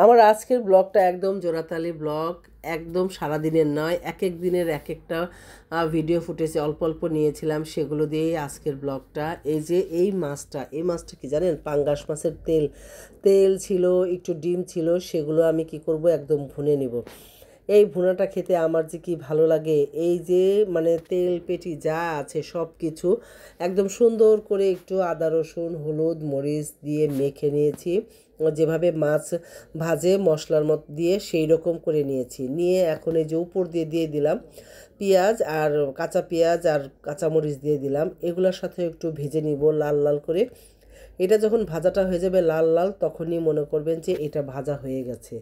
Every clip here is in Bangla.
আমার আজকের ব্লগটা একদম জোড়াতালি ব্লগ, একদম সারাদিনের নয়, এক এক দিনের এক একটা ভিডিও ফুটেজে অল্প অল্প নিয়েছিলাম, সেগুলো দিয়েই আজকের ব্লগটা। এই যে এই মাছটা কি জানেন, পাঙ্গাস মাছের তেল তেল ছিল, একটু ডিম ছিল, সেগুলো আমি কি করব, একদম ভুনে নিব। এই ভুনাটা খেতে আমার যে কি ভালো লাগে। এই যে মানে তেল পেটি যা আছে সব কিছু একদম সুন্দর করে একটু আদা রসুন হলুদ মরিচ দিয়ে মেখে নিয়েছি, যেভাবে মাছ ভাজে মশলার মতো দিয়ে সেই রকম করে নিয়েছি। নিয়ে এখন এই যে উপর দিয়ে দিয়ে দিলাম পেঁয়াজ আর কাঁচা পেঁয়াজ আর কাঁচামরিচ দিয়ে দিলাম, এগুলোর সাথে একটু ভেজে নিব লাল লাল করে। এটা যখন ভাজাটা হয়ে যাবে লাল লাল, তখনই মনে করবেন যে এটা ভাজা হয়ে গেছে।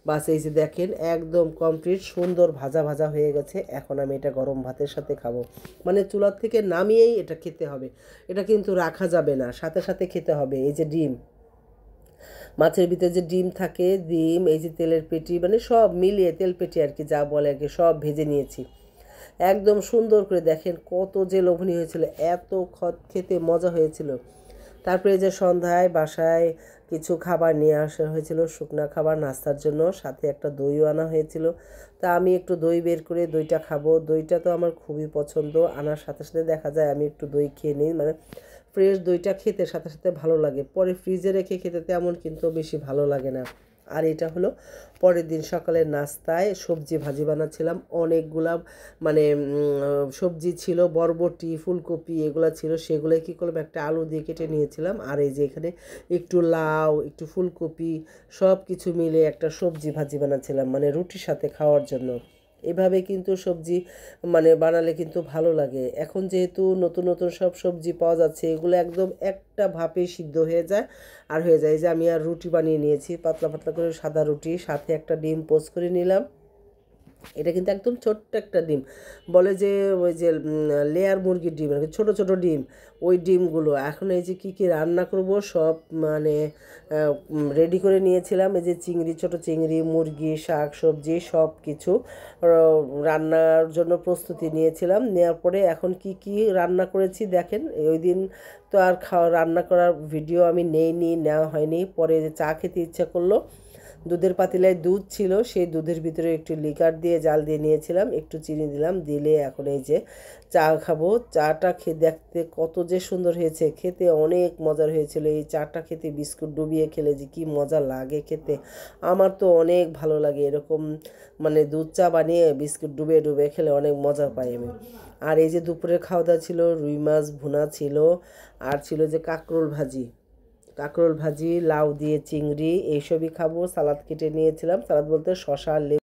বাস এই যে দেখেন একদম কমপ্লিট সুন্দর ভাজা ভাজা হয়ে গেছে। এখন আমি এটা গরম ভাতের সাথে খাবো, মানে চুলার থেকে নামিয়েই এটা খেতে হবে। এটা কিন্তু রাখা যাবে না, সাথে সাথে খেতে হবে। এই যে ডিম, মাছের ভিতরে যে ডিম থাকে, ডিম, এই যে তেলের পেটি, মানে সব মিলিয়ে তেল পেটি আর কি, যা বলে আর কি, সব ভেজে নিয়েছি একদম সুন্দর করে। দেখেন কত যে লোভনীয় হয়েছিল, এত খেতে মজা হয়েছিল। তারপরে যে সন্ধ্যায় বাসায় কিছু খাবার নিয়ে আসা হয়েছিল, শুকনা খাবার নাস্তার জন্য, সাথে একটা দইও আনা হয়েছিল। তা আমি একটু দই বের করে দইটা খাবো। দইটা তো আমার খুবই পছন্দ, আনার সাথে সাথে দেখা যায় আমি একটু দই খেয়ে নিই, মানে ফ্রেশ দইটা খেতে সাথে সাথে ভালো লাগে। পরে ফ্রিজে রেখে খেতে তেমন কিন্তু বেশি ভালো লাগে না। আর এটা হলো পরের দিন সকালের নাস্তায় সবজি ভাজি বানাচ্ছিলাম অনেকগুলা, মানে সবজি ছিল, বরবটি ফুলকপি এগুলো ছিল, সেগুলো কী করলাম, একটা আলু দিয়ে কেটে নিয়েছিলাম। আর এই যে এখানে একটু লাউ একটু ফুলকপি সব কিছু মিলে একটা সবজি ভাজি বানাচ্ছিলাম, মানে রুটির সাথে খাওয়ার জন্য। এভাবে কিন্তু সবজি মানে বানালে কিন্তু ভালো লাগে। এখন যেহেতু নতুন নতুন সব সবজি পাওয়া যাচ্ছে, এগুলো একদম একটা ভাপে সিদ্ধ হয়ে যায় আর হয়ে যায়। যে আমি আর রুটি বানিয়ে নিয়েছি, পাতলা পাতলা করে সাদা রুটি, সাথে একটা ডিম পোচ করে নিলাম। এটা কিন্তু একদম ছোট্ট একটা ডিম, বলে যে ওই যে লেয়ার মুরগির ডিম আর কি, ছোটো ছোটো ডিম, ওই ডিমগুলো। এখন এই যে কী কী রান্না করব সব মানে রেডি করে নিয়েছিলাম। এই যে চিংড়ি, ছোটো চিংড়ি, মুরগি, শাক সবজি সব কিছু রান্নার জন্য প্রস্তুতি নিয়েছিলাম। নেওয়ার পরে এখন কি কি রান্না করেছি দেখেন। ওই দিন তো আর রান্না করার ভিডিও আমি নেইনি, নেওয়া হয়নি। পরে যে চা খেতে ইচ্ছা করলো, দুধের পাতিলায় দুধ ছিল, সেই দুধের ভিতরে একটু লিকার দিয়ে জাল দিয়ে নিয়েছিলাম, একটু চিনি দিলাম, দিলে এখন এই যে চা খাবো। চাটা খেয়ে দেখতে কত যে সুন্দর হয়েছে, খেতে অনেক মজার হয়েছিল। এই চাটা খেতে বিস্কুট ডুবিয়ে খেলে যে কি মজা লাগে খেতে, আমার তো অনেক ভালো লাগে এরকম, মানে দুধ চা বানিয়ে বিস্কুট ডুবিয়ে ডুবিয়ে খেলে অনেক মজা পাই আমি। আর এই যে দুপুরের খাওয়া দাওয়া ছিল রুই মাছ ভুনা ছিল, আর ছিল যে কাঁকরোল ভাজি, কাঁকরোল ভাজি লাউ দিয়ে চিংড়ি, এইসবই খাবো। সালাদ কেটে নিয়েছিলাম, সালাদ বলতে শশা লেবু